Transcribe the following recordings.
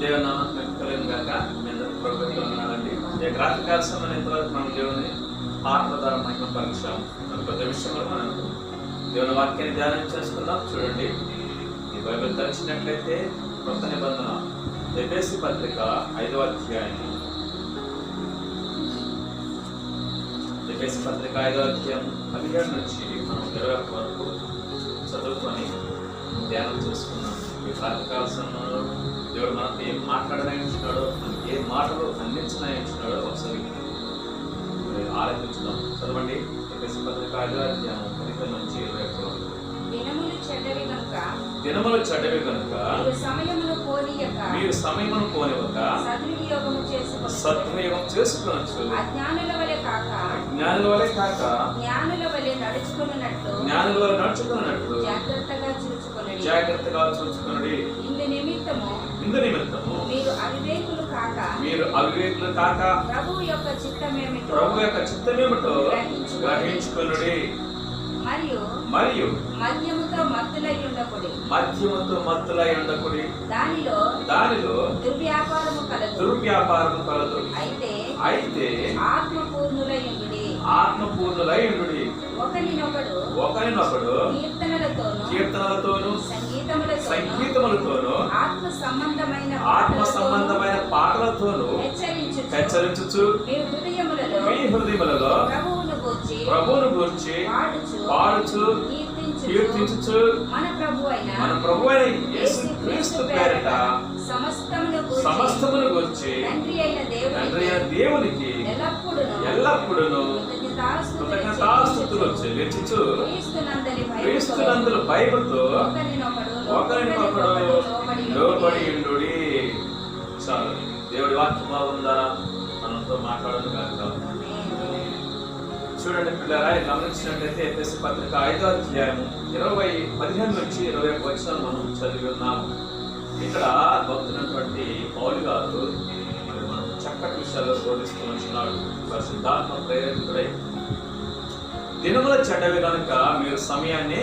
దేవుని నామం కలిగిన గాక. మీ అందరికీ ప్రభుత్వం ఉన్నాడండి. ఈ గ్రాఫికాల్సిన ఇంతవరకు మనం దేవుని ఆత్మ ద్వారా మహిమ పరీక్షాం. కొద్ది విషయంలో మనం దేవుని వాక్యాన్ని ధ్యానం చేసుకుందాం. చూడండి, ఈ బైబిల్ తెరిచినట్లయితే కొత్త నిబంధన ఎఫెసీ పత్రిక 5వ అధ్యాయం. ఎఫెసీ పత్రిక 5వ అధ్యాయం 17 నుంచి మనం 21 వరకు చదువుకొని ధ్యానం చేసుకున్నాం. ఈ ప్రాతకాల్సిన దేవుడు మనకు ఏం మాట్లాడనిచ్చినాడో, మనకి ఏ మాటలు అందించనిచ్చినాడో ఒకసారి ఆలోచించుదాం. చదవండి. ఎఫెసీ పత్రిక 5వ అధ్యాయం 17 నుంచి 21 వరకు. దినములు చెడ్డవి కనుక మీరు సమయమును పోనివ్వక సద్వినియోగం చేసుకొనొచ్చు. అజ్ఞానుల వలె కాక జ్ఞానుల వలె నడుచుకున్నట్లు జాగ్రత్తగా చూచుకొనుడి. ఇందు నిమిత్తము మీరు అవివేకులు కాక ప్రభువు యొక్క చిత్తమేమిటో గ్రహించుకొనుడి. మరియు మద్యముతో మత్తులై ఉండకుడి. దానిలో దుర్వ్యాపారము కలదు. అయితే ఆత్మపూర్ణులై ఉండుడి. ఒకరినొకడు కీర్తనలతోను సంగీతములతోను ఆత్మ సంబంధమైన పాటలతోను హెచ్చరించుచు మీ హృదయములలో ప్రభువును గూర్చి పాడుచు కీర్తించుచు మన ప్రభువైన యేసుక్రీస్తు పేరిట సమస్తమును గూర్చి తండ్రి అయిన దేవునికి ఎల్లప్పుడూ కృతజ్ఞతాస్తుతులు చెల్లించుచు క్రీస్తునందలి భయముతో ఒకరినొకడు లోబడి ఉండుడి. చాలు. దేవుడి వాక్యం బాగుందా? మనతో మాట్లాడదు కాక. చూడండి పిల్లరా, గమనించినట్లయితే ఎఫెసీ పత్రిక 5వ అధ్యాయం 15 నుంచి 21 వచనాలు మనం చదివి ఉన్నాము. ఇక్కడ భక్తులైనటువంటి పౌలు గారు మరి మనం చక్కటి విషయాలు బోధిస్తూ ఉంటున్నాడు. పరిశుద్ధాత్మ ప్రేరితుడై దినముల చెడ్డవి కనుక మీరు సమయాన్ని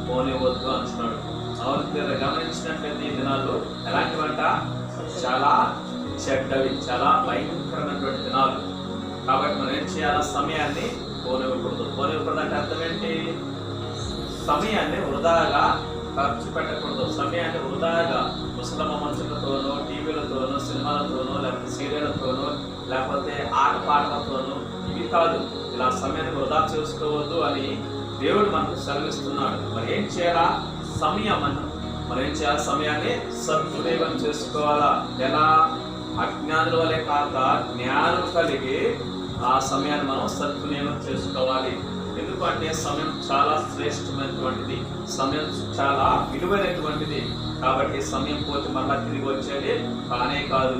పోనివ్వద్దు అంటున్నాడు. అవును, గమనించినట్లయితే ఈ దినాలు ఎలాంటివంట? చాలా చెడ్డవి, చాలా భయంకరమైనటువంటి దినాలు. కాబట్టి మనం ఏం చేయాలి? సమయాన్ని పోనివ్వకూడదు. పోనివ్వకూడదు అంటే అర్థం ఏంటి? సమయాన్ని వృధాగా ఖర్చు పెట్టకూడదు. సమయాన్ని వృధాగా ముసలమ్మ మనుషులతోనూ, టీవీలతోనూ, సినిమాలతోనూ, లేకపోతే సీరియళ్లతోనూ, లేకపోతే ఆట పాటలతోనూ, ఇవి కాదు. ఇలా సమయాన్ని వృధా చేసుకోవద్దు అని దేవుడు మనకు సెలవిస్తున్నాడు. మరి ఏం చేయాలా? మనం ఏం చేయాలి? సమయాన్ని సద్వినియోగం చేసుకోవాలా. ఎలా? అజ్ఞానుల వలె కాక జ్ఞానం కలిగి ఆ సమయాన్ని మనం సద్వినియోగం చేసుకోవాలి. ఎందుకంటే సమయం చాలా శ్రేష్టమైనటువంటిది, సమయం చాలా విలువైనటువంటిది. కాబట్టి సమయం పోతే మళ్ళా తిరిగి వచ్చేది కానే కాదు.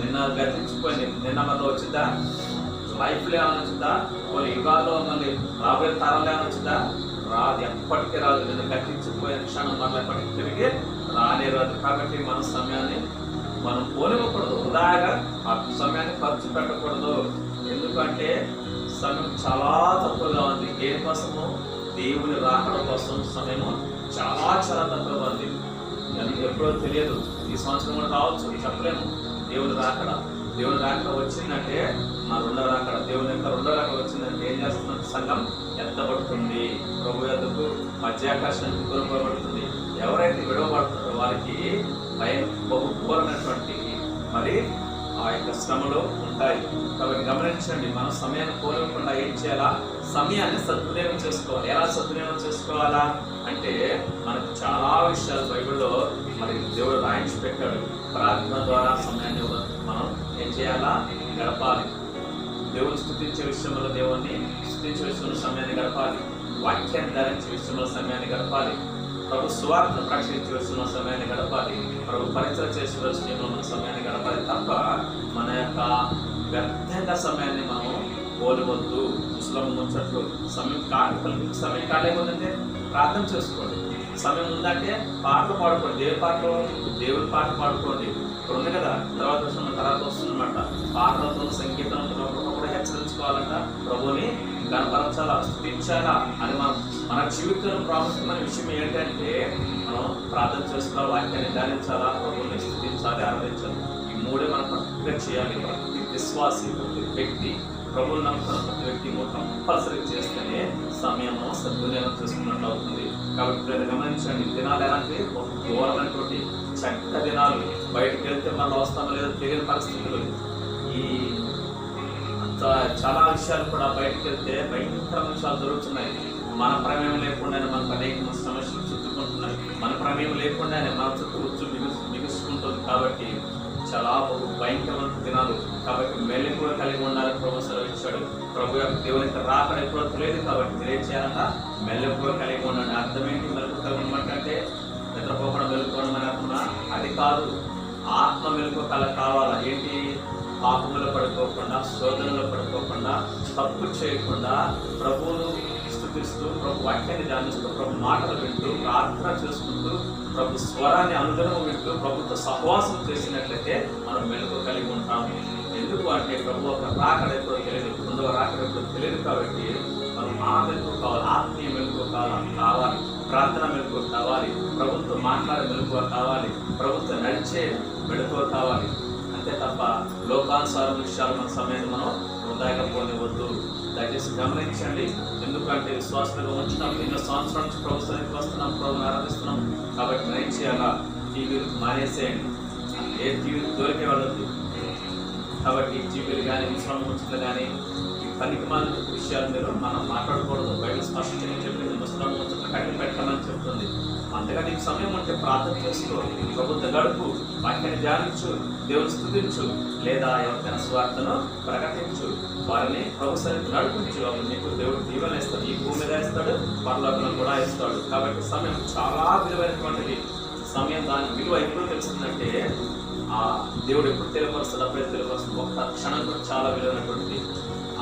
నిన్న గతించిపోయింది, నిన్న మళ్ళీ వచ్చిందా? లైఫ్లో ఏమైనా వచ్చిందా? కొన్ని యుగాల్లో మళ్ళీ రాబోయే తరాలు ఏమైనా వచ్చిందా? రాదు, ఎప్పటికీ రాదు. నిన్న గతించిపోయిన క్షణం మళ్ళీ ఎప్పటికీ తిరిగి రానే రాదు. కాబట్టి మన సమయాన్ని మనం పోనివ్వకూడదు, వృధాగా ఆ సమయాన్ని ఖర్చు పెట్టకూడదు. ఎందుకంటే సమయం చాలా తక్కువగా ఉంది. దేనికోసము? దేవుని రాకడ కోసం సమయము చాలా చాలా తక్కువగా ఉంది. అది ఎప్పుడో తెలియదు, ఈ సంవత్సరం కూడా రావచ్చు, చెప్పలేము. దేవుని రాకడ వచ్చిందంటే మా రెండో రాకడ, దేవుని యొక్క రెండో రాకడ వచ్చిందంటే ఏం చేస్తుందంటే సంఘం ఎత్తబడుతుంది, ప్రభు యొద్దకు మధ్యాకాశానికి కొనుక్కోబడుతుంది. ఎవరైతే విడవబడుతున్నారో వారికి బహు ఘోరమైనటువంటి మరి ఆ యొక్క శ్రమలు ఉంటాయి. కాబట్టి గమనించండి, మనం సమయాన్ని కోల్పోకుండా ఏం చేయాలా? సమయాన్ని సద్వినియోగం చేసుకోవాలి. ఎలా సద్వినియోగం చేసుకోవాలా అంటే మనకు చాలా విషయాలు బైబిల్లో మరి దేవుడు రాయించి పెట్టాడు. ప్రార్థన ద్వారా సమయాన్ని మనం ఏం చేయాలా? గడపాలి. దేవుని స్తుతించే విషయంలో దేవుణ్ణి స్తుతించే విషయంలో సమయాన్ని గడపాలి. వాక్యాన్ని ధరించే విషయంలో సమయాన్ని గడపాలి. ప్రభు సువార్తను ప్రకటించే విషయంలో సమయాన్ని గడపాలి. ప్రభు పరిచయం చేసే విషయంలో మన సమయాన్ని గడపాలి తప్ప మన యొక్క వ్యర్థంగా సమయాన్ని మనం కోల్పోవద్దు. ముసలమ్మ ముచ్చట్లు సమయం కాలేముందంటే ప్రార్థన చేసుకోండి. సమయం ఉందంటే పాటలు పాడుకోండి. దేవుని పాటలు పాడుకోండి. ఇప్పుడు ఉంది కదా, తర్వాత వస్తుందన్నమాట. పాటలతో సంగీతంతో కూడా హెచ్చరించుకోవాలంట. ప్రభుని గణపరచాలా, స్తుతించాలా అని మన జీవితంలో ప్రాముఖ్యమైన విషయం ఏంటంటే మనం ప్రార్థన చేసుకోవాలి, వాక్యాన్ని ధ్యానించాలా, ప్రభుని స్తుతించాలి, ఆరాధించాలి. మూడే మనం పర్ఫెక్ట్గా చేయాలి. ప్రతి విశ్వాసి, ప్రతి వ్యక్తి, ప్రభువుని నమ్ముకున్న ప్రతి వ్యక్తి కంపల్సరీ చేస్తేనే సమయం సద్వినియోగం చేసుకున్నట్లు అవుతుంది. కాబట్టి ఇప్పుడు గమనించండి, దినాలు ఎలాంటి ఒక ఘోరమైనటువంటి చక్క దినాలు. బయటకు వెళ్తే మళ్ళీ వస్తామో లేదో తెలియని పరిస్థితులు. ఈ చాలా విషయాలు కూడా బయటకు వెళ్తే భయంకర విషయాలు జరుగుతున్నాయి. మన ప్రమేయం లేకుండానే మనకు అనేక సమస్యలు చుట్టుకుంటున్నాయి. మన ప్రమేయం లేకుండానే మన చుట్టూ ఉచ్చు బిగుసుకుంటుంది. కాబట్టి చాలా భయంకరమైన దినాలు. కాబట్టి మెలకువ కలిగి ఉండాలని ప్రభు సెలవిచ్చాడు. ప్రభు యొక్క దేవుని రాకడ ఎప్పుడో తెలియదు. కాబట్టి మీరు ఏం చేయాలంట? మెలకువ కలిగి ఉండండి. అర్థం ఏంటి? మెలకువ కలిగి ఉండమంటే నిద్రపోకుండా మెలుకోవడం అని అర్థమా? అది కాదు. ఆత్మ మెలకువ కావాలా? ఏంటి? పాపములో పడుకోకుండా, శోధనలో పడుకోకుండా, తప్పు చేయకుండా, ప్రభువును స్తుతిస్తూ, ప్రభు వాక్యాన్ని ధ్యానిస్తూ, ప్రభు మాటలు వింటూ, ప్రార్థన చేసుకుంటూ, ప్రభు స్వరాన్ని అనుదినం వింటూ, ప్రభుత్వ సహవాసం చేసినట్లయితే మనం మెలకువ కలిగి ఉంటాము. ఎందుకు అంటే ప్రభు ఒక రాకడ ఎప్పుడో తెలియదు, రెండవ రాకడ ఎప్పుడో తెలియదు. కాబట్టి మనం ఆ మెలకువ కావాలి, ఆత్మీయ మెలకువ కావాలి, ప్రార్థన మెలకువ కావాలి, ప్రభుత్వం మాట్లాడే మెలకువ కావాలి, ప్రభుత్వం నడిచే మెలకువ కావాలి. అంతే తప్ప లోకానుసార విషయాలు మన సమయాన్ని మనం వృధాగా పోనివద్దు. దయచేసి గమనించండి. ఎందుకంటే విశ్వాసంగా ఉంచున్నాం, ఎన్నో సంవత్సరాల నుంచి ప్రభు సన్నిధికి వస్తున్నాం, ప్రభుని ఆరాధిస్తున్నాం. కాబట్టి మనం ఏం చేయాలా? టీవీలు మానేసేయండి. ఏ టీవీ దొరికే వెళ్ళద్దు. కాబట్టి టీవీలు కానీ, ముసలం ముచ్చట్లు కానీ, ఈ పనికిమాలిన విషయాలు మీరు మనం మాట్లాడకూడదు. బయట స్పష్టంగా చెప్పింది, ముసలం ముచ్చట్లు కట్టి పెట్టాలని చెప్తుంది. అంతగా నీకు సమయం ఉంటే ప్రార్థన చేసుకో, ప్రభుత్వ గడుపు, వాక్యాన్ని ధ్యానించు, దేవుని స్తుతించు, లేదా ఎవరికైనా స్వార్థను ప్రకటించు, వారిని ప్రభు సన్నిధికి నడిపించు. అప్పుడు నీకు దేవుడు దీవెన ఇస్తాడు. ఈ భూమి మీద ఇస్తాడు, పరలోకంలో కూడా ఇస్తాడు. కాబట్టి సమయం చాలా విలువైనటువంటిది. సమయం దాని విలువ ఎప్పుడు తెలుస్తుందంటే ఆ దేవుడు ఎప్పుడు తెలియపరుస్తాడు, అప్పుడే తెలియపరుస్తుంది. ఒక్క క్షణం కూడా చాలా విలువైనటువంటిది.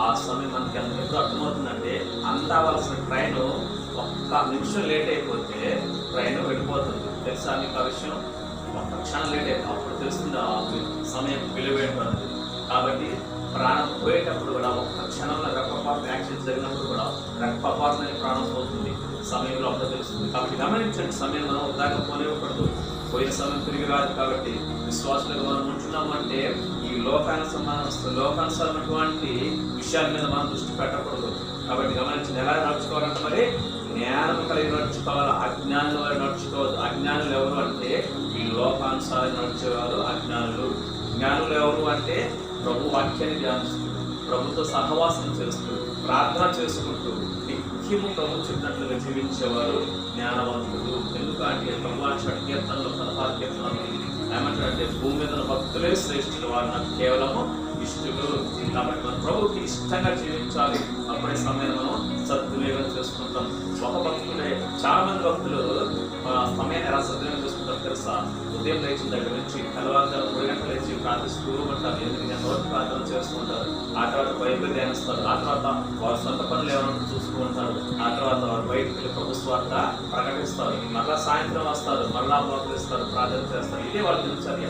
ఆ సమయం మనకి ఎప్పుడు అర్థమవుతుందంటే, అందవలసిన ట్రైన్ ఒక్క నిమిషం లేట్ అయిపోతే ట్రైన్ వెళ్ళిపోతుంది. తెలుసా మీకు ఆ విషయం? ఒక్క క్షణం లేట్ అయిపోతుంది, అప్పుడు తెలుస్తుంది ఆ సమయం విలువైనటువంటిది. కాబట్టి ప్రాణం పోయేటప్పుడు కూడా ఒక్క క్షణంలో రెప్పపాటు యాక్సిడెంట్ జరిగినప్పుడు కూడా రెప్పపాటునే ప్రాణం పోతుంది. సమయంలో అప్పుడు తెలుస్తుంది. కాబట్టి గమనించండి, సమయం మనం వృధాగా పోనివ్వకూడదు. పోయిన సమయం తిరిగి రాదు. కాబట్టి విశ్వాసులుగా మనం ఉంటున్నామంటే ఈ లోకానుసారమైనటువంటి విషయాల మీద మనం దృష్టి పెట్టకూడదు. కాబట్టి గమనించండి, ఎలా నడుచుకోవాలంటే మరి జ్ఞానం కలిగి నడుచుకోవాలి, అజ్ఞానుల వారు నడుచుకోవద్దు. అజ్ఞానులు ఎవరు అంటే ఈ లోకానుసారం నడిచేవారు అజ్ఞానులు. జ్ఞానులు ఎవరు అంటే ప్రభు వాక్యాన్ని ధ్యానిస్తూ, ప్రభుత్వ సహవాసం చేస్తూ, ప్రార్థన చేసుకుంటూ, నిత్యము ప్రభు చెప్పినట్లుగా జీవించేవారు జ్ఞానవంతులు. ఎందుకంటే ప్రభు అంటాడు కీర్తనలో 16 కీర్తనలు ఏమంటాడంటే, భూమి మీద భక్తులే శ్రేష్ఠులు, వారు నాకు కేవలము ఇష్టలు. కాబట్టి మన ప్రభుకి ఇష్టంగా జీవించాలి. అప్పుడే సమయం మనం సద్వినియోగం చేసుకుంటాం. ఒక భక్తులే, చాలా మంది భక్తులు సమయాన్ని ఎలా సద్వినియోగం చేసుకుంటారు తెలుసా? ఉదయం లేచిన దగ్గర నుంచి తెల్లవారుజాము 3 గంటలు లేచి ప్రార్థిస్తూ ఉంటారు, 8 గంటల వరకు ప్రార్థన చేస్తుంటారు. ఆ తర్వాత బైబిల్ ధ్యానిస్తారు. ఆ తర్వాత వారు సొంత పనులు ఏమైనా చూసుకుంటారు. ఆ తర్వాత వారు బయటకు వెళ్ళి ప్రభు స్వార్థ ప్రకటిస్తారు. మరలా సాయంత్రం వస్తారు, మరలా మోకరిస్తారు, ప్రార్థన చేస్తారు. ఇదే వాళ్ళ దినచర్య.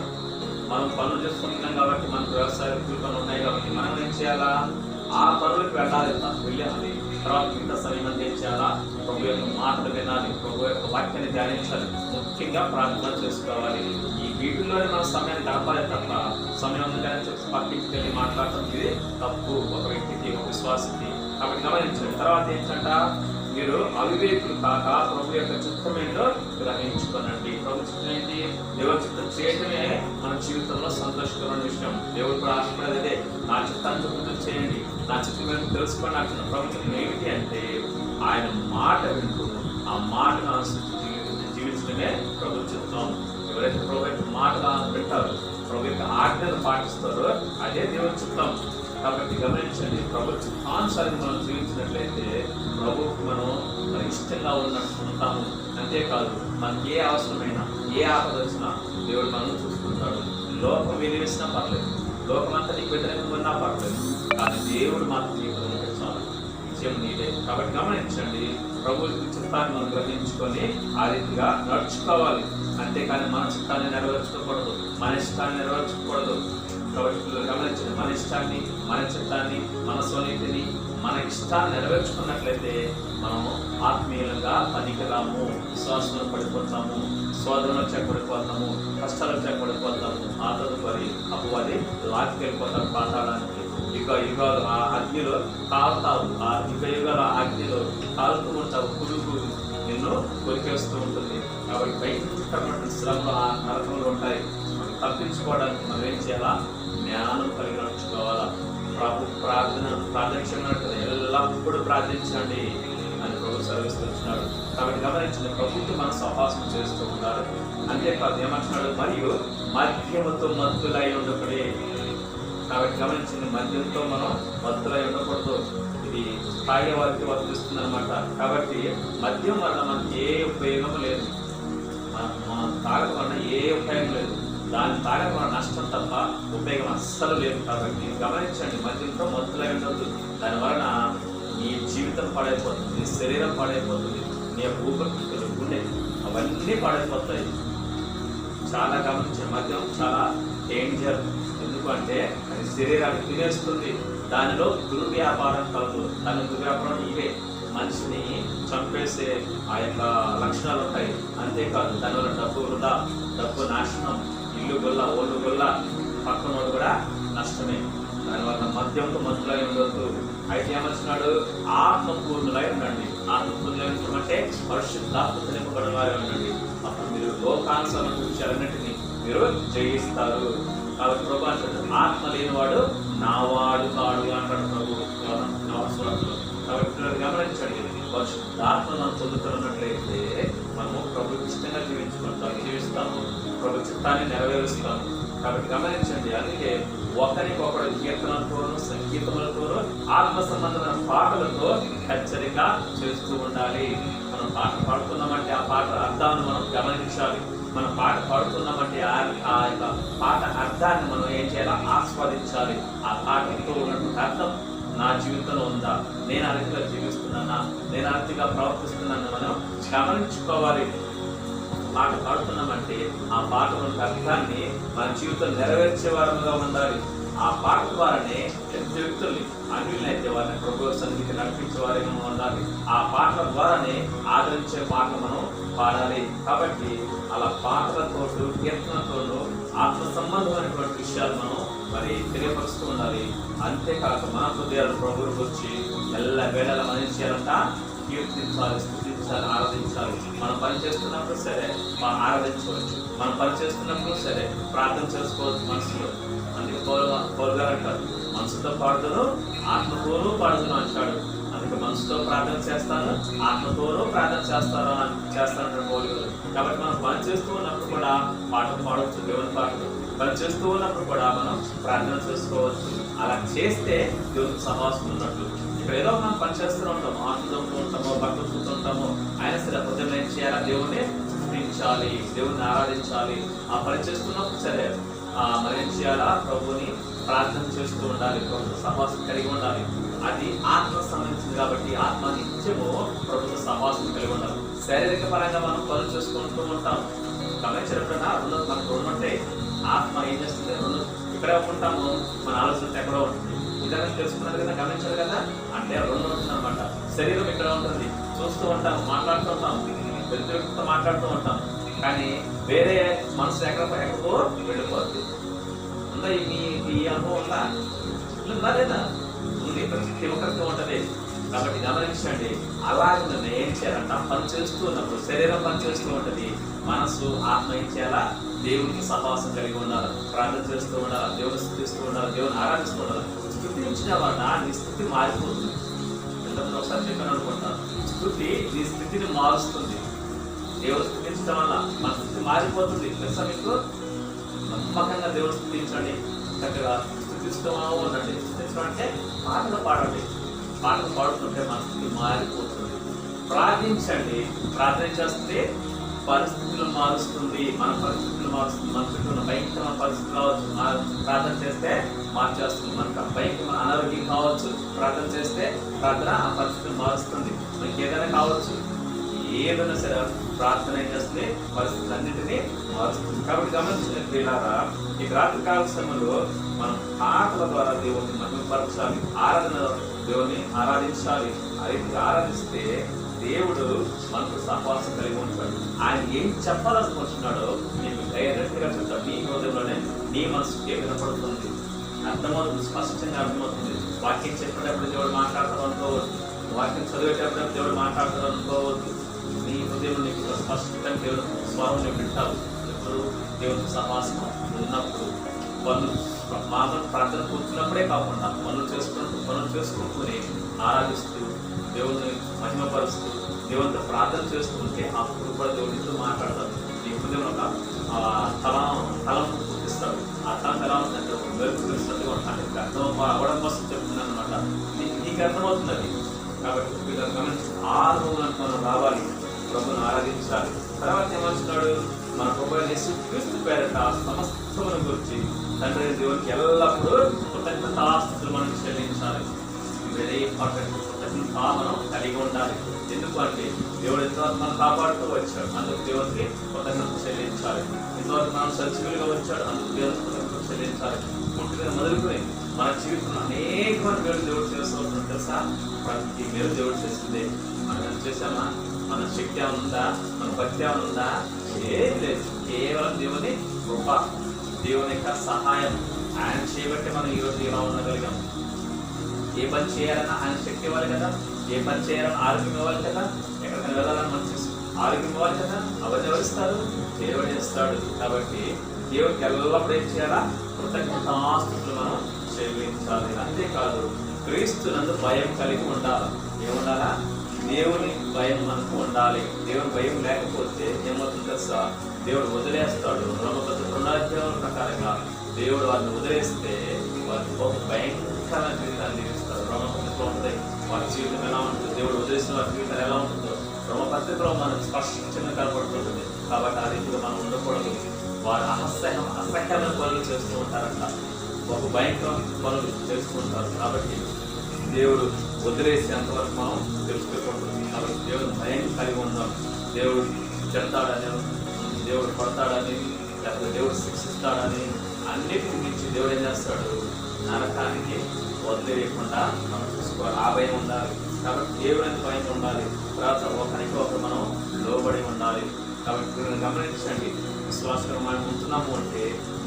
మనం పనులు చేసుకుంటున్నాం కాబట్టి, మనకు వ్యవసాయ పనులు ఉన్నాయి కాబట్టి మనం ఏం చేయాలా? ఆ పనులకు వెళ్ళాలి, వెళ్ళాలి. తర్వాత మిగతా సమయం ఏం చేయాలా? ప్రభు యొక్క మాటలు వినాలి, ప్రభు యొక్క వాక్యాన్ని ధ్యానించాలి, ముఖ్యంగా ప్రార్థన చేసుకోవాలి. ఈ వీటిల్లోనే మన సమయాన్ని గడపాలి తప్ప సమయం ఉందని చెప్పి పక్కింటికి వెళ్ళి మాట్లాడటం ఇది తప్పు, ఒక వ్యక్తికి, ఒక విశ్వాసికి. కాబట్టి గమనించండి. తర్వాత ఏంటంట, మీరు అవివేకులు కాక ప్రభు యొక్క చిత్తం ఏంటో గ్రహించుకోనండి. ప్రభు చిత్తం ఏంటి? దేవుడి చిత్తం చేయటమే మన జీవితంలో సంతోషకరమైన విషయం. దేవుడు కూడా ఆశపడేదే, నా చిత్తాన్ని చెప్తూ చేయండి, నా చిత్తం ఏంటో తెలుసుకోండి అంటున్న. ప్రభు చిత్తం ఏమిటి అంటే ఆయన మాట వింటూ ఆ మాటను అనుసరించి జీవించడమే ప్రభు చిత్తం. ఎవరైతే ప్రభు యొక్క మాటలు వింటారో, ప్రభు యొక్క ఆజ్ఞను పాటిస్తారో అదే దేవుడి చిత్తం. కాబట్టి గమనించండి, ప్రభు చిత్తానుసారంగా మనం జీవించినట్లయితే ప్రభువుకి మనం ఇష్టంగా ఉంటాము. అంతేకాదు, మనకి ఏ అవసరమైనా, ఏ ఆపద వచ్చినా దేవుడు మనం చూసుకుంటాడు. లోకం వెలివేసినా పర్లేదు, లోకమంతా నీకు వ్యతిరేకంగా ఉన్నా పర్లేదు, కానీ దేవుడు మాత్రం నీకు చాలు, విజయం నీదే. కాబట్టి గమనించండి, ప్రభు చిత్తాన్ని మనం గ్రహించుకొని ఆ రీతిగా నడుచుకోవాలి. అంతేకాని మన చిత్తాన్ని నెరవేర్చుకోకూడదు, మన ఇష్టాన్ని నెరవేర్చుకోకూడదు. కాబట్టి గమనించండి, మన ఇష్టాన్ని, మన చిత్తాన్ని, మన స్వనీతిని, మన ఇష్టాన్ని నెరవేర్చుకున్నట్లయితే మనము ఆత్మీయంగా పనికిరాము, విశ్వాసంలో పడిపోతాము, శోధనలు వచ్చాక పడిపోతాము, కష్టాలు వచ్చాక పడిపోతాము. ఆ తదుపరి అపవాది లాక్కెళ్ళిపోతాడు పాతాళానికి. యుగ యుగాలు ఆ అగ్నిలో కాలుతావు, ఆ యుగ యుగాల అగ్నిలో కాలుతూ ఉంటావు, పురుగు నిన్ను కొరికేస్తూ ఉంటుంది. కాబట్టి భయంకరమైన శ్రమలు ఆ నరకంలో ఉంటాయి. మనం తప్పించుకోవడానికి మనం ఏం చేయాలా? జ్ఞానం కలిగి నడుచుకోవాలా. ప్రార్థన ఎల్లప్పుడూ ప్రార్థించండి అని ప్రభు సెలవిస్తున్నాడు. కాబట్టి గమనించండి, ప్రభుత్వం మనం సహవాసం చేస్తూ ఉండాలి. అంతేకాదు ఏమంటున్నాడు? మరియు మద్యముతో మత్తులై ఉండకూడదే. కాబట్టి గమనించండి, మద్యంతో మనం మత్తులై ఉండకూడదు. ఇది తాగే వారికి వర్తిస్తుంది అనమాట. కాబట్టి మద్యం వల్ల మనకి ఏ ఉపయోగం లేదు, మనం తాగడం వల్ల ఏ ఉపయోగం లేదు. దాన్ని తాగడం వల్ల నష్టం తప్ప ఉపయోగం అస్సలు లేదు. కాబట్టి గమనించండి, మద్యంతో మత్తులై ఉండదు. దానివలన నీ జీవితం పాడైపోతుంది, నీ శరీరం పాడైపోతుంది, నీ యొక్క ఊపిరితిత్తులు, గుండె అవన్నీ పాడైపోతాయి. చాలా గమనించండి, మద్యం చాలా డేంజర్. ఎందుకంటే అది శరీరాన్ని తినేస్తుంది. దానిలో దుర్వ్యాపారం కలదు. దాని దుర్వ్యాపారం ఇవే మనిషిని చంపేసే ఆ యొక్క లక్షణాలు ఉంటాయి. అంతేకాదు దానివల్ల డబ్బు వృధా, డబ్బు నాశనం, ఇల్లు గొల్ల, ఓళ్ళు గొల్ల, పక్కన కూడా నష్టమే. దానివల్ల మద్యంతో మత్తులై ఉండొద్దు. అయితే ఏమన్నాడు? ఆత్మపూర్ణులై ఉండండి. ఆత్మపూర్ణులై అంటే పరిశుద్ధాత్మతో నింపబడిన వారే ఉండండి. అప్పుడు మీరు లోకానుసరణ విషయాలన్నింటినీ మీరు జయిస్తారు. కాబట్టి ప్రభు అంటాడు, ఆత్మ లేనివాడు నావాడు కాడు అంటాడు ప్రభు నవస్వరంలో. కాబట్టి గమనించండి, పరిశుద్ధాత్మ మనం పొందుతున్నట్లయితే మనము ప్రభు ఇష్టంగా జీవిస్తాము, ప్రభు చిత్తాన్ని నెరవేరుస్తాము. కాబట్టి గమనించండి, అందుకే ఒకరికొకరు కీర్తనలతోనూ సంగీతములతోనూ ఆత్మ సంబంధమైన పాటలతో హెచ్చరిక చేస్తూ ఉండాలి. మనం పాట పాడుతున్నామంటే ఆ పాట అర్థాన్ని మనం గమనించాలి. మనం పాట పాడుతున్నామంటే ఆ యొక్క పాట అర్థాన్ని మనం ఏం చేయాలి? ఆస్వాదించాలి. ఆ పాటతో ఉన్నటువంటి అర్థం నా జీవితంలో ఉందా, నేను ఆ రీతిగా జీవిస్తున్నానా, నేను ఆ రీతిగా ప్రవర్తిస్తున్నాను మనం గమనించుకోవాలి. పాట పాడుతున్నామంటే ఆ పాట ఉన్న అర్థాన్ని మన జీవితం నెరవేర్చే వారముగా ఉండాలి. ఆ పాట ద్వారానే ఎంత వ్యక్తుల్ని అన్యులైతే వారిని ప్రభు సన్నిధికి నడిపించే వారిగా ఉండాలి. ఆ పాటల ద్వారానే ఆదరించే పాటలు మనం పాడాలి. కాబట్టి అలా పాటలతో, కీర్తనతో ఆత్మ సంబంధమైనటువంటి విషయాలు మనం మరి తెలియపరుస్తూ ఉండాలి. అంతేకాక మన హృదయాలు ప్రభువుకి వచ్చి ఎల్ల వేళలా మనం చేయాలంట కీర్తించాలి, స్తుతించాలి, ఆరాధించాలి. మనం పని చేస్తున్నప్పుడు సరే ఆరాధించవచ్చు, మనం పని చేస్తున్నప్పుడు సరే ప్రార్థన చేసుకోవచ్చు మనసులో. అందుకే పౌలు గారు అంటారు, మనసుతో పాడుతాను ఆత్మతోనూ పాడుతాను అంటాడు. అందుకే మనసుతో ప్రార్థన చేస్తాను, ఆత్మతోనూ ప్రార్థన చేస్తానంటాడు పౌలు గారు. కాబట్టి మనం పని చేస్తూ ఉన్నప్పుడు కూడా పాటలు పాడవచ్చు, దేవుని పాటలు. పని చేస్తూ ఉన్నప్పుడు కూడా మనం ప్రార్థన చేసుకోవచ్చు. అలా చేస్తే దేవునికి సహవాసం ఉన్నట్టు. ఇక్కడ ఏదో మనం పని చేస్తూ ఉంటాము, ఆనందంతో ఉంటామో, భక్తులతో ఉంటామో, ఆయన సరే హృదయం ఏం చేయాలి? దేవుని స్తుతించాలి, దేవుని ఆరాధించాలి. ఆ పని చేస్తున్నప్పుడు సరే మరి ఏం చేయాలా? ప్రభుని ప్రార్థన చేస్తూ ఉండాలి, ప్రభుత్వ సహవాసం కలిగి ఉండాలి. అది ఆత్మ సంబంధించింది కాబట్టి ఆత్మ నిత్యము ప్రభుత్వ సహవాసం కలిగి ఉండాలి. శారీరక పరంగా మనం పనులు చేసుకుంటూ ఉంటాం. గమనించినప్పుడైనా మనకు రెండు ఉంటాయి. ఆత్మ ఏం చేస్తుంది? రెండు ఇక్కడే ఉంటాము, మన ఆలోచన ఎక్కడో ఉంటుంది. నిజంగా తెలుసుకున్నది కదా, గమనించాలి కదా. అంటే రెండు ఉంటుంది అనమాట. శరీరం ఇక్కడ ఉంటుంది, చూస్తూ ఉంటాం, మాట్లాడుతూ ఉంటాం, వ్యక్తితో మాట్లాడుతూ ఉంటాం. కానీ వేరే మనసు ఎక్కడికో వెళ్ళిపోతుంది. ఉందా ఈ అనుభవం? ఉందా లేదా? ఉంది, ప్రతి ఒక్కరికి ఉంటుంది. కాబట్టి గమనించండి, అలాగే ఏం చేయాలంట? పని చేస్తూ ఉన్నప్పుడు శరీరం పని చేస్తూ ఉంటుంది, మనసు ఆత్మ ఏం చేయాలా? దేవునికి సహవాసం కలిగి ఉండాలి, ప్రార్థన చేస్తూ ఉండాలి, దేవుని స్తుతిస్తూ ఉండాలి, దేవుని ఆరాధిస్తూ ఉండాలి. స్తుతించడం వలన నీ స్థితి మారిపోతుంది. ఎంతమంది ఒకసారి చెప్పాను అనుకుంటాను, స్తుతి నీ స్థితిని మారుస్తుంది. దేవుడు స్థుతించడం వల్ల మన స్థితి మారిపోతుంది. తెలుసా మీకు? నమ్మకంగా దేవుడు స్థుతించండి, చక్కగా స్థుతిస్తూ ఉండండి. స్థుతించడం అంటే పాటలు పాడండి. పాటలు పాడుతుంటే మన స్థితి మారిపోతుంది. ప్రార్థించండి, ప్రార్థన చేస్తే పరిస్థితులు మారుస్తుంది, మన పరిస్థితులు మారుస్తుంది. మన చుట్టూ ఉన్న భయంకరమైన పరిస్థితులు కావచ్చు, ప్రార్థన చేస్తే మార్చేస్తుంది. మనకు భయంకరమైన అనారోగ్యం కావచ్చు, ప్రార్థన చేస్తే ప్రార్థన ఆ పరిస్థితులు మారుస్తుంది. మనకి ఏదైనా కావచ్చు, ఏదైనా సరే ప్రార్థన ఏం చేస్తుంది, పరిస్థితులు అన్నింటినీ మారుస్తుంది. కాబట్టి గమనించిన క్రియలారా, ఈ రాత్రి కాల సమయంలో మనం పాటల ద్వారా దేవుడిని మహిమపరచాలి, ఆరాధన దేవుని ఆరాధించాలి. ఆ రీతిగా ఆరాధిస్తే దేవుడు మనకు సహవాసం కలిగి ఉంటాడు. ఆయన ఏం చెప్పాలనుకుంటున్నాడో నీకు డైరెక్ట్గా చెప్తాడు. నీ హృదయంలోనే నీ మనసుకి వినపడుతుంది, అర్థమవుతుంది, స్పష్టంగా అర్థమవుతుంది. వాక్యం చెప్పేటప్పుడు దేవుడు మాట్లాడతాడు అనుకోవద్దు, వాక్యం చదివేటప్పుడు దేవుడు మాట్లాడతాడు అనుకోవద్దు. నీ హృదయం నీకు స్పష్టంగా దేవుడు స్వరం వింటావు. ఎప్పుడు దేవుడు సహవాసం ఉన్నప్పుడు, పనులు మామూలు ప్రార్థన కూర్చున్నప్పుడే కాకుండా పనులు చేసుకుంటూనే ఆరాధిస్తూ దేవుడిని మహిమపరుస్తూ దేవునితో ప్రార్థన చేస్తుంటే అప్పుడు కూడా దేవుడితో మాట్లాడతాడు. నీ హృదయం ఒక తలం పుట్టిస్తాడు. ఆ తలం ఎలా ఉంటుందంటే ఒక వెలుగు తెలుస్తున్నట్టుగా ఉంటాను. అర్థం అవ్వడం కోసం చెప్తున్నాను అనమాట. నీకు అర్థమవుతుంది అది. కాబట్టి గమనించి ఆ అనుభవానికి మనం రావాలి, ప్రభుని ఆరాధించాలి. తర్వాత ఏమంటున్నాడు, మన ప్రభు యేసుక్రీస్తు పేరట సమస్తమును గురించి తండ్రి దేవునికి ఎల్లప్పుడూ కృతజ్ఞతాస్తుతులు మనం చెల్లించాలి. Very important. కృతజ్ఞత మనం కలిగి ఉండాలి. ఎందుకంటే దేవుడు ఎంతవరకు మనం కాపాడుతూ వచ్చాడు, అందుకు దేవునికి కృతజ్ఞత చెల్లించాలి. ఇంతవరకు మనం సచివులుగా వచ్చాడు, అందుకు దేవునికి కృతజ్ఞత చెల్లించాలి. పుట్టిన మొదలుకొని మన జీవితంలో అనేకమైన మేలు దేవుడు చేస్తూ తెలుసా. ప్రతి మేలు దేవుడు చేసిందే. మనం ఏం చేసామా? మన శక్తి ఏమైనా ఉందా? మన భక్తి ఏమైనా ఉందా? ఏం లేదు. కేవలం దేవుని కృప, దేవుని యొక్క సహాయం. ఆయన చేయబట్టి మనం ఈరోజు ఇలా ఉండగలిగాం. ఏ పని చేయాలన్నా ఆయన శక్తి ఇవ్వాలి కదా, ఏ పని చేయాలన్నా ఆరోగ్యం ఇవ్వాలి కదా, ఎక్కడికైనా వెళ్ళాలని మంచి ఆరోగ్యం ఇవ్వాలి కదా. అవన్నీ ఎవరిస్తారు? దేవుడు చేస్తాడు. కాబట్టి దేవుడికి ఎల్లప్పుడూ ఏం చేయాలా? కృతజ్ఞతాస్తుతులు మనం చెల్లించాలి. అంతేకాదు క్రీస్తునందు భయం కలిగి ఉండాలి. ఏముండాలా? దేవుని భయం మనకు ఉండాలి. దేవుని భయం లేకపోతే ఏమవుతుంది తెలుసా? దేవుడు వదిలేస్తాడు. పునరుద్ధానం ప్రకారంగా దేవుడు వారిని వదిలేస్తే వారికి ఒక భయంకరమైన జీవితాన్ని జీవిస్తారు. బ్రహ్మపత్రికలో ఉంటుంది వారి జీవితం ఎలా ఉంటుంది, దేవుడు వదిలేసిన వారి జీవితం ఎలా ఉంటుందో బ్రహ్మపత్రికలో మనకు స్పష్టంగా కనపడుతుంటుంది. కాబట్టి ఆ రీతిలో మనం ఉండకూడదు. వారు అసహ్యమైన పనులు చేస్తూ ఉంటారంట, ఒక భయంకరమైన పనులు చేసుకుంటారు. కాబట్టి దేవుడు వదిలేసేంతవరకు మనం తెలుసుకోకూడదు. కాబట్టి దేవుడు భయం కలిగి ఉందాం. దేవుడు చెడతాడని, దేవుడు కొడతాడని, లేకపోతే దేవుడు శిక్షిస్తాడని అన్నిటిని మించి దేవుడు ఏం చేస్తాడు? నరకానికి వదిలేయకుండా మనం చూసుకోవాలి. ఆ భయం ఉండాలి. కాబట్టి దేవుడు ఎంత భయం ఉండాలి. తర్వాత ఒకరికి ఒకరు మనం లోబడి ఉండాలి. కాబట్టి గమనించండి, విశ్వాసంగా మనం ఉంటున్నాము అంటే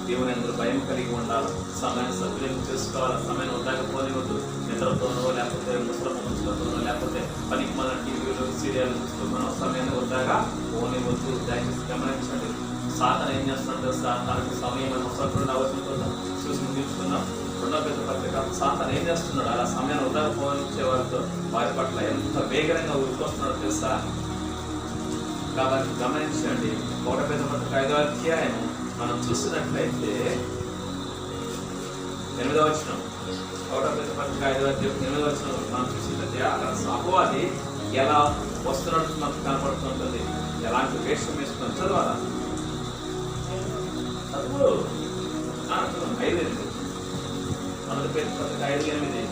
దేవుని అందరూ భయం కలిగి ఉండాలి. సమయాన్ని సద్వినియోగం చేసుకోవాలి. సమయాన్ని ఉండకపోనివద్దు. నిద్రతోనో లేకపోతే ముసలతోనో లేకపోతే పనికి మన టీవీలు సీరియల్ చూస్తూ మనం సమయాన్ని వద్దాగా పోనివద్దు. దయచేసి గమనించండి. సాధన ఏం చేస్తున్నాడు తెలుసా? తనకు సమయం ముసలు అవసరం చూసి ముగించుకున్నాం. 2వ పేతురు పత్రిక. సాధన ఏం చేస్తున్నాడు? అలా సమయాన్ని వృధా పోనిచ్చే వారితో వారి పట్ల ఎంత వేగంగా ఉరికొస్తున్నాడో తెలుసా? కాబట్టి గమనించండి. 1వ పేతురు పత్రిక 5వ అధ్యాయం మనం చూసినట్లయితే 8వ వచనం, 1వ పేతురు పత్రిక 5వ అధ్యాయం 8వ వచనం మనం చూసినట్లయితే అక్కడ అపవాది ఎలా వస్తున్నట్టు మనకు కనపడుతుంటుంది. ఎలాంటి వేషం వేసుకుని చదవాలా? చదువు 5:8. 1వ పేతురు పత్రిక 5:8.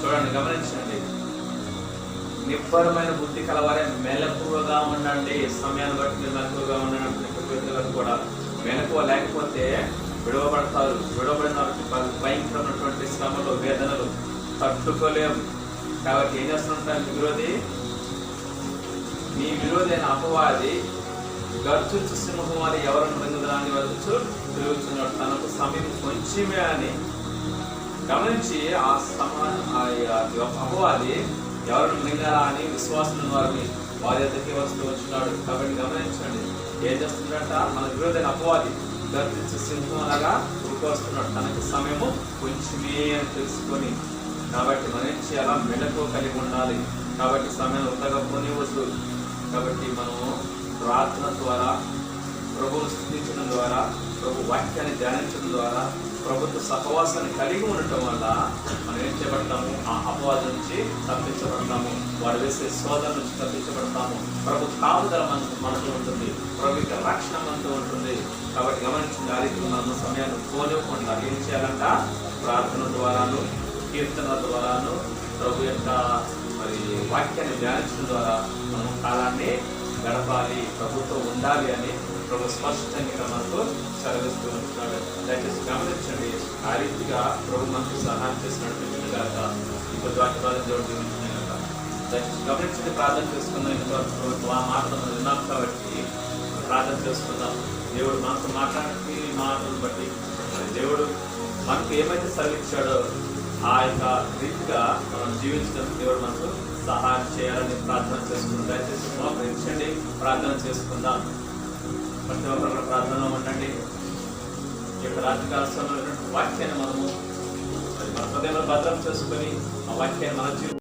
చూడండి, గమనించండి. నిబ్బరమైన బుద్ధి కలవారే మెలకువగా ఉండండి. సమయాన్ని బట్టి మీరు మెలకువగా ఉండడం కూడా. మెలకువ లేకపోతే విడవబడతారు. విడవబడిన భయంకరమైనటువంటి శ్రమలు, వేదనలు తట్టుకోలేము. కాబట్టి ఏం చేస్తుంటారు? మీ విరోధి అయిన అపవాది గర్జుచు సింహం అని ఎవరిని మృంగుదలాన్ని వదచ్చు తిరుగుతున్నాడు. తనకు సమయం కొంచెమే అని గమనించి అపవాది ఎవరిని మృంగాలా అని విశ్వాసం వారి దగ్గరికి వస్తూ వచ్చినాడు. కాబట్టి గమనించండి, ఏం చేస్తున్నాడంట? మన విరోధైన అపవాది గర్జించే సింహం అలాగా ఉరికి వస్తున్నాడు. తనకు సమయము కొంచెమే అని తెలుసుకొని. కాబట్టి మనం ఏం చేయాలా? మెడకు కలిగి ఉండాలి. కాబట్టి సమయం వృధగా పోనివద్దు. కాబట్టి మనము ప్రార్థన ద్వారా, ప్రభువును స్తుతించడం ద్వారా, ప్రభు వాక్యాన్ని ధ్యానించడం ద్వారా, ప్రభుత్వ సహవాసాన్ని కలిగి ఉండటం వల్ల మనం ఏం చేయబడతాము, ఆ అపవాదం నుంచి తప్పించబడతాము, వాడు వేసే శోధన నుంచి తప్పించబడతాము. ప్రభు కాపుదల మనతో ఉంటుంది, ప్రభు యొక్క రక్షణ మనతో ఉంటుంది. కాబట్టి గమనించిన ఆ రీతిలో మనం సమయాన్ని పోనివ్వకుండా ఏం చేయాలంట? ప్రార్థన ద్వారాను, కీర్తన ద్వారాను, ప్రభు యొక్క మరి వాక్యాన్ని ధ్యానించడం ద్వారా మనం కాలాన్ని గడపాలి, ప్రభుతో ఉండాలి అని ప్రభు స్పష్టంగా మనకు సెలవిస్తూ ఉంటున్నాడు. దయచేసి గమనించండి, ఆ రీతిగా ప్రభు మనకు సహాయం చేసినట్టు కాక ఇప్పుడు వాక్యాలను జోడించుకునే కదా. దయచేసి గమనించండి, ప్రార్థన చేసుకుందాం. ఇంతవరకు ఆ మాటలు మనం విన్నాం కాబట్టి ప్రార్థన చేసుకుందాం. దేవుడు మనతో మాట్లాడే మాటలను బట్టి దేవుడు మనకు ఏమైతే సెలవిచ్చాడో ఆ యొక్క రీతిగా మనం జీవించడానికి దేవుడు మనకు సహాయం చేయాలని ప్రార్థన చేసుకుందాం. దయచేసి మోకరించండి, ప్రార్థన చేసుకుందాం. ప్రతి ఒక్కరు ప్రార్థనలో ఉండండి. ఈ యొక్క రాజకాల సమయంలో వాక్యాన్ని మనము మన హృదయంలో భద్రం చేసుకొని ఆ వాక్యాన్ని మన జీవితం